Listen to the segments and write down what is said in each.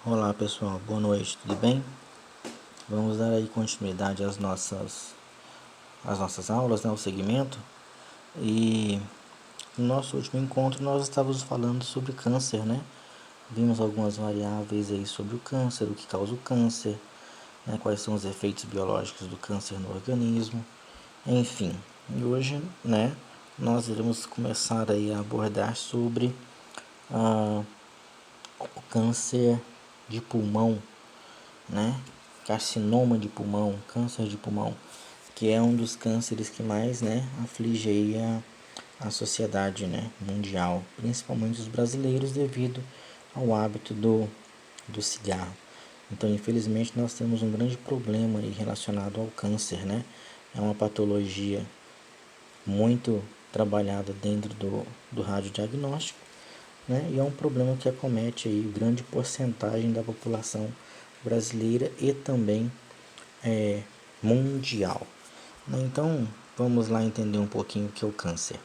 Olá pessoal, boa noite, tudo bem? Vamos dar aí continuidade às nossas aulas, né, o segmento. E no nosso último encontro nós estávamos falando sobre câncer, né? Vimos algumas variáveis aí sobre o câncer, o que causa o câncer, né, quais são os efeitos biológicos do câncer no organismo, enfim. E hoje, né, nós iremos começar aí a abordar sobre o câncer de pulmão, né? Carcinoma de pulmão, câncer de pulmão, que é um dos cânceres que mais, né, aflige aí a sociedade, né, mundial, principalmente os brasileiros, devido ao hábito do cigarro. Então, infelizmente, nós temos um grande problema aí relacionado ao câncer, né? É uma patologia muito trabalhada dentro do radiodiagnóstico, né? E é um problema que acomete aí grande porcentagem da população brasileira e também mundial. Então, vamos lá entender um pouquinho o que é o câncer.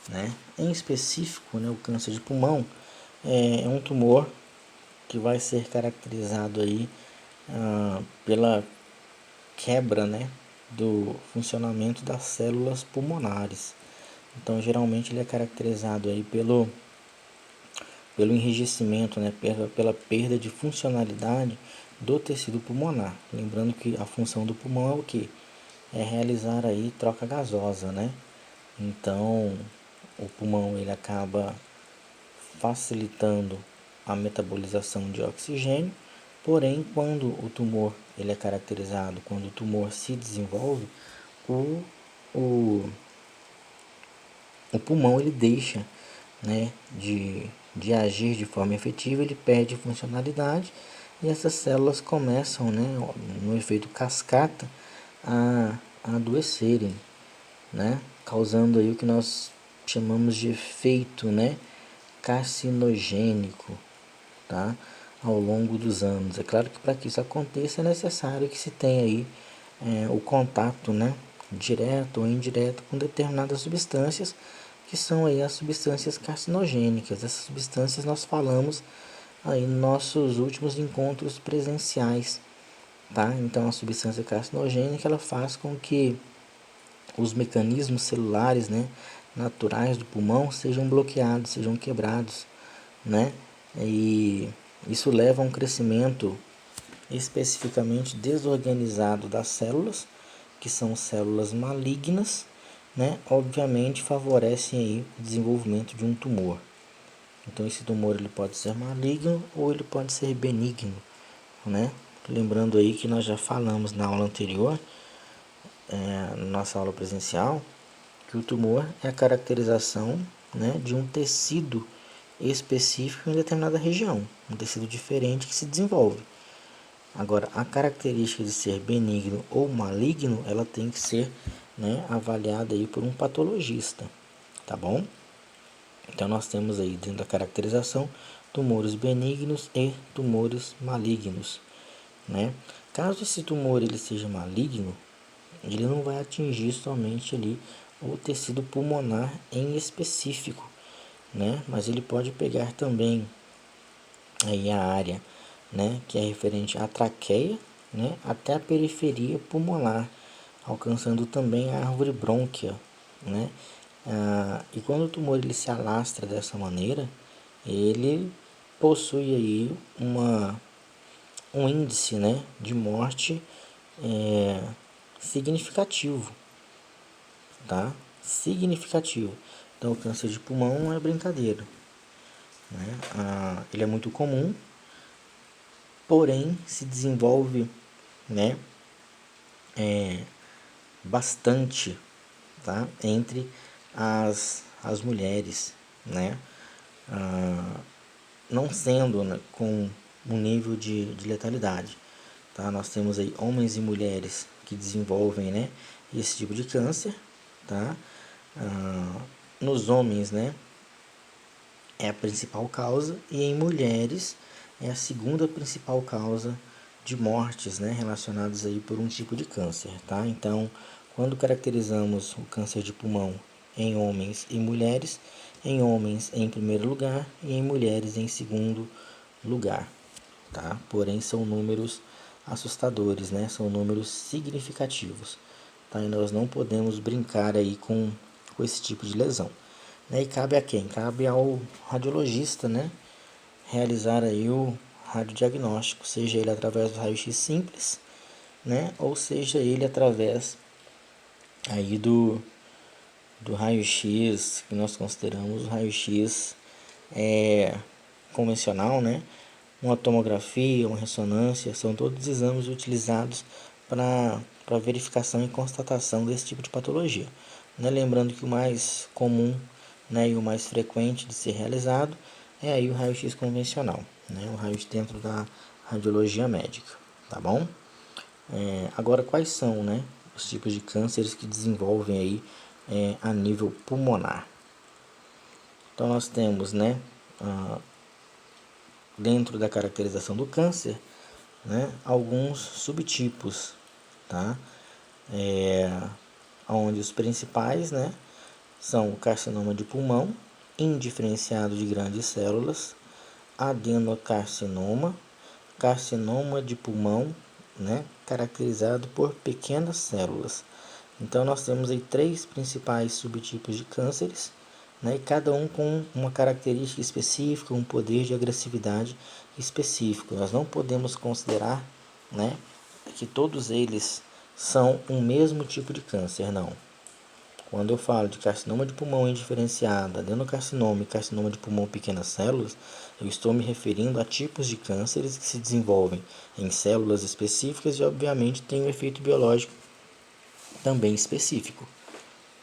Né? Em específico, né, o câncer de pulmão é um tumor que vai ser caracterizado aí pela quebra, né, do funcionamento das células pulmonares. Então, geralmente ele é caracterizado aí pelo enrijecimento, né, pela perda de funcionalidade do tecido pulmonar. Lembrando que a função do pulmão é o quê? É realizar aí troca gasosa, né? Então, o pulmão ele acaba facilitando a metabolização de oxigênio, porém, quando o tumor ele é caracterizado, quando o tumor se desenvolve, o, o, o pulmão ele deixa, né, de agir de forma efetiva, ele perde funcionalidade e essas células começam, né, no efeito cascata, a adoecerem, né, causando aí o que nós chamamos de efeito, né, carcinogênico, tá, ao longo dos anos. É claro que para que isso aconteça é necessário que se tenha aí o contato, né, direto ou indireto com determinadas substâncias que são aí as substâncias carcinogênicas. Essas substâncias nós falamos aí nos nossos últimos encontros presenciais, tá? Então a substância carcinogênica ela faz com que os mecanismos celulares, né, naturais do pulmão sejam bloqueados, sejam quebrados, né? E isso leva a um crescimento especificamente desorganizado das células, que são células malignas, né? Obviamente favorecem aí o desenvolvimento de um tumor. Então esse tumor ele pode ser maligno ou ele pode ser benigno, né? Lembrando aí que nós já falamos na aula anterior, na nossa aula presencial, que o tumor é a caracterização, né, de um tecido específico em determinada região, um tecido diferente que se desenvolve. Agora, a característica de ser benigno ou maligno, ela tem que ser, né, avaliada aí por um patologista, tá bom? Então, nós temos aí dentro da caracterização tumores benignos e tumores malignos, né? Caso esse tumor ele seja maligno, ele não vai atingir somente ali o tecido pulmonar em específico, né? Mas ele pode pegar também aí a área, né, que é referente à traqueia, né, até a periferia pulmonar, alcançando também a árvore brônquia, né? E quando o tumor ele se alastra dessa maneira, ele possui aí um índice, né, de morte significativo, tá? Significativo. Então, o câncer de pulmão não é brincadeira, né? Ele é muito comum, porém se desenvolve, né, bastante, tá, entre as mulheres, né, não sendo, né, com um nível de letalidade, tá? Nós temos aí homens e mulheres que desenvolvem, né, esse tipo de câncer, tá? Nos homens, né, é a principal causa e em mulheres é a segunda principal causa de mortes, né, relacionadas aí por um tipo de câncer, tá? Então, quando caracterizamos o câncer de pulmão em homens e mulheres, em homens em primeiro lugar e em mulheres em segundo lugar, tá? Porém, são números assustadores, né? São números significativos, tá? E nós não podemos brincar aí com esse tipo de lesão, né? E cabe a quem? Cabe ao radiologista, né? Realizar aí o radiodiagnóstico, seja ele através do raio-x simples, né? Ou seja ele através aí do raio-x, que nós consideramos o raio-x convencional, né? Uma tomografia, uma ressonância, são todos exames utilizados para verificação e constatação desse tipo de patologia, né? Lembrando que o mais comum, né, e o mais frequente de ser realizado é aí o raio-x convencional, né? O raio-x dentro da radiologia médica, tá bom? Agora, quais são, né, os tipos de cânceres que desenvolvem aí a nível pulmonar? Então, nós temos, né, dentro da caracterização do câncer, né, alguns subtipos, tá? Onde os principais, né, são o carcinoma de pulmão, indiferenciado de grandes células, adenocarcinoma, carcinoma de pulmão, né, caracterizado por pequenas células. Então nós temos aí três principais subtipos de cânceres, né, e cada um com uma característica específica, um poder de agressividade específico. Nós não podemos considerar, né, que todos eles são o mesmo tipo de câncer, não. Quando eu falo de carcinoma de pulmão indiferenciado, adenocarcinoma e carcinoma de pulmão pequenas células, eu estou me referindo a tipos de cânceres que se desenvolvem em células específicas e, obviamente, têm um efeito biológico também específico,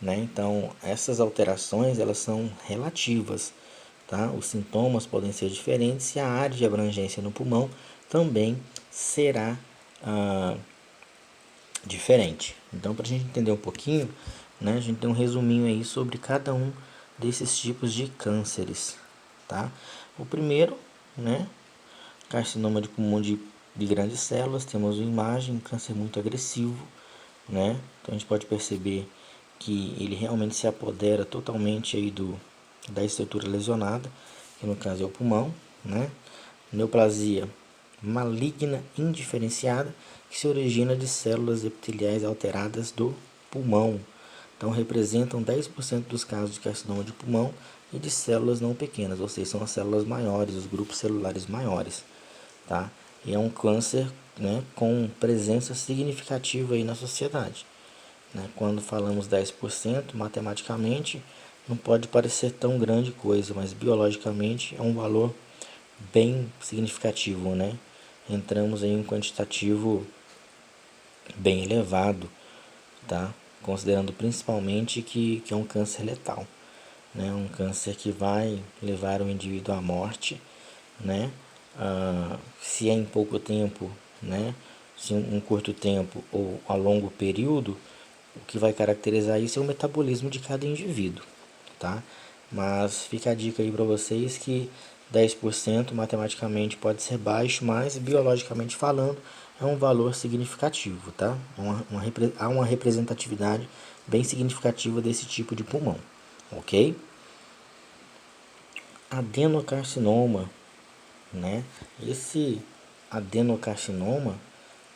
né? Então, essas alterações, elas são relativas, tá? Os sintomas podem ser diferentes e a área de abrangência no pulmão também será diferente. Então, para a gente entender um pouquinho, né, a gente tem um resuminho aí sobre cada um desses tipos de cânceres, tá? O primeiro, né, carcinoma de pulmão de grandes células, temos uma imagem, um câncer muito agressivo, né? Então a gente pode perceber que ele realmente se apodera totalmente aí da estrutura lesionada, que no caso é o pulmão, né? Neoplasia maligna indiferenciada, que se origina de células epiteliais alteradas do pulmão. Então, representam 10% dos casos de carcinoma de pulmão e de células não pequenas, ou seja, são as células maiores, os grupos celulares maiores, tá? E é um câncer, né, com presença significativa aí na sociedade, né? Quando falamos 10%, matematicamente não pode parecer tão grande coisa, mas biologicamente é um valor bem significativo, né? Entramos em um quantitativo bem elevado, tá? Considerando principalmente que é um câncer letal, né? Um câncer que vai levar o indivíduo à morte, né? Se é em pouco tempo, né? Se em curto tempo ou a longo período, o que vai caracterizar isso é o metabolismo de cada indivíduo, tá? Mas fica a dica aí para vocês que 10% matematicamente pode ser baixo, mas biologicamente falando é um valor significativo, tá? Há uma representatividade bem significativa desse tipo de pulmão, ok? Adenocarcinoma, né? Esse adenocarcinoma,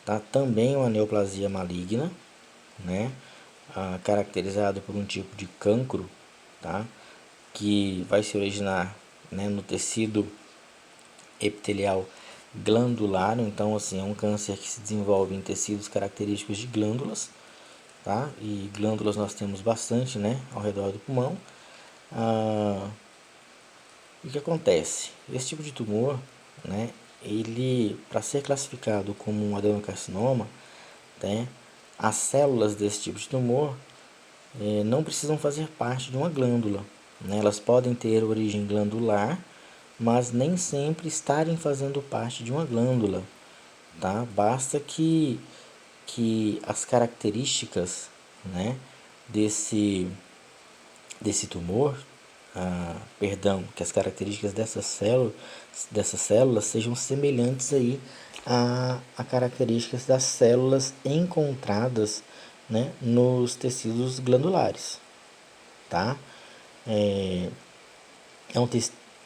tá? Também é uma neoplasia maligna, né? Caracterizado por um tipo de cancro, tá? Que vai se originar, né, no tecido epitelial glandular. Então, assim, é um câncer que se desenvolve em tecidos característicos de glândulas, tá? E glândulas nós temos bastante, né, ao redor do pulmão. O que acontece? Esse tipo de tumor, né, ele, para ser classificado como um adenocarcinoma, né, as células desse tipo de tumor não precisam fazer parte de uma glândula, né? Elas podem ter origem glandular, mas nem sempre estarem fazendo parte de uma glândula, tá? Basta que as características, né, desse tumor, que as características dessas células sejam semelhantes aí a características das células encontradas, né, nos tecidos glandulares, tá? É um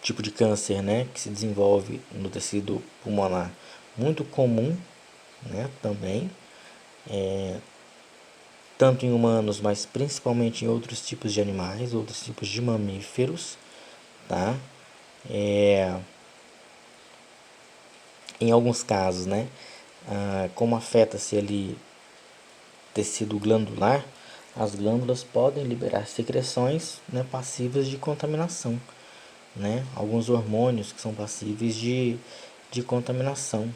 tipo de câncer, né, que se desenvolve no tecido pulmonar, muito comum, né, também, tanto em humanos, mas principalmente em outros tipos de animais, outros tipos de mamíferos, tá? Em alguns casos, né, como afeta-se ali tecido glandular, as glândulas podem liberar secreções, né, passíveis de contaminação, né? Alguns hormônios que são passíveis de contaminação,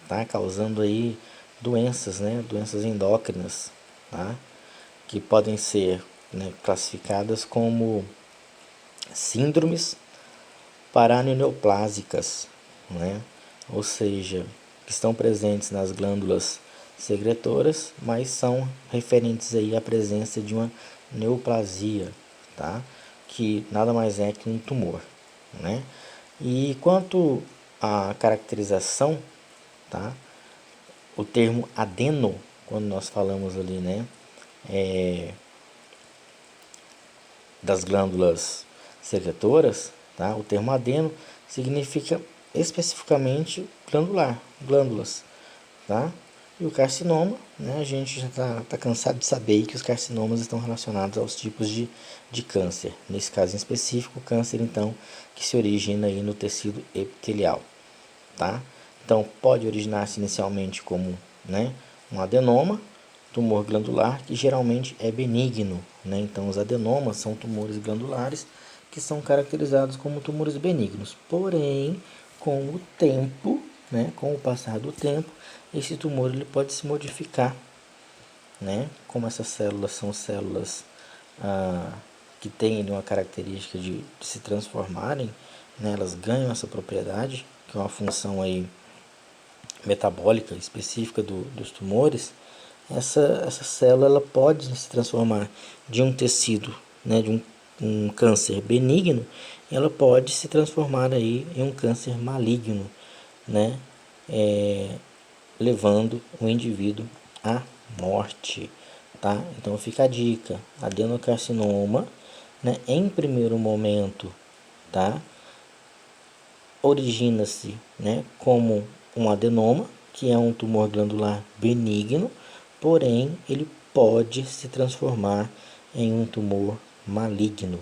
tá? Causando aí doenças, né? Doenças endócrinas, tá? Que podem ser, né, classificadas como síndromes paraneoplásicas, né? Ou seja, que estão presentes nas glândulas secretoras, mas são referentes aí à presença de uma neoplasia, tá? Que nada mais é que um tumor, né? E quanto à caracterização, tá? O termo adeno, quando nós falamos ali, né, das glândulas secretoras, tá? O termo adeno significa especificamente glandular, glândulas, tá? E o carcinoma, né, a gente já tá cansado de saber que os carcinomas estão relacionados aos tipos de câncer. Nesse caso em específico, o câncer, então, que se origina aí no tecido epitelial, tá? Então, pode originar-se inicialmente como, né, um adenoma, tumor glandular, que geralmente é benigno, né? Então, os adenomas são tumores glandulares que são caracterizados como tumores benignos. Porém, com o tempo, né, com o passar do tempo, esse tumor ele pode se modificar, né? Como essas células são células que têm uma característica de se transformarem, né? Elas ganham essa propriedade, que é uma função aí metabólica específica dos tumores. Essa célula ela pode se transformar de um tecido, né, de um câncer benigno, ela pode se transformar aí em um câncer maligno, né, levando o indivíduo à morte, tá? Então fica a dica, adenocarcinoma, né, em primeiro momento, tá? Origina-se, né, como um adenoma, que é um tumor glandular benigno, porém ele pode se transformar em um tumor maligno,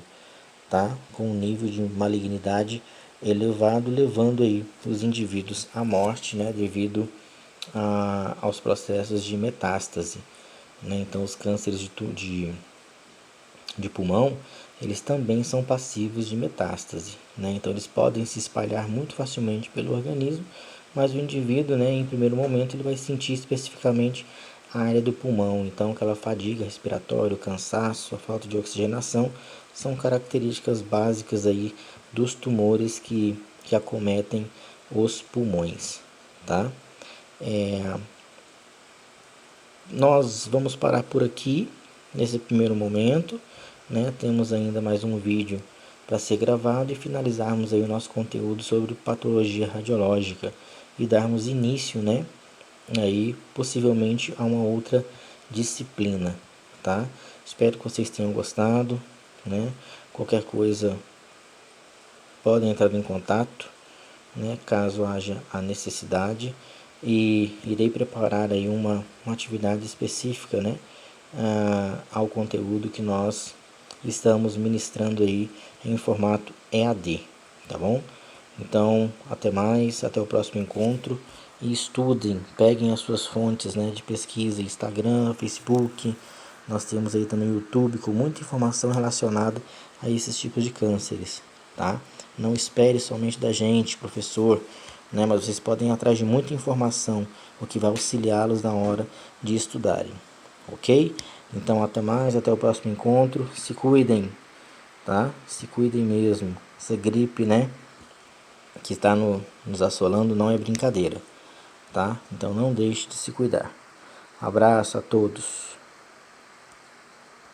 tá? Com um nível de malignidade elevado, levando aí os indivíduos à morte, né, devido aos processos de metástase, né? Então os cânceres de pulmão, eles também são passivos de metástase, né? Então eles podem se espalhar muito facilmente pelo organismo, mas o indivíduo, né, em primeiro momento, ele vai sentir especificamente a área do pulmão. Então aquela fadiga respiratória, o cansaço, a falta de oxigenação são características básicas aí dos tumores que acometem os pulmões, tá? Nós vamos parar por aqui nesse primeiro momento, né? Temos ainda mais um vídeo para ser gravado e finalizarmos aí o nosso conteúdo sobre patologia radiológica e darmos início, né, aí possivelmente a uma outra disciplina, tá? Espero que vocês tenham gostado, né? Qualquer coisa podem entrar em contato, né, caso haja a necessidade, e irei preparar aí uma atividade específica, né, ao conteúdo que nós estamos ministrando aí em formato EAD, tá bom? Então, até mais, até o próximo encontro e estudem, peguem as suas fontes, né, de pesquisa, Instagram, Facebook, nós temos aí também o YouTube com muita informação relacionada a esses tipos de cânceres, tá? Não espere somente da gente, professor, né, mas vocês podem ir atrás de muita informação, o que vai auxiliá-los na hora de estudarem, ok? Então, até mais, até o próximo encontro, se cuidem, tá? Se cuidem mesmo, essa gripe, né, que está nos assolando não é brincadeira, tá? Então não deixe de se cuidar. Abraço a todos.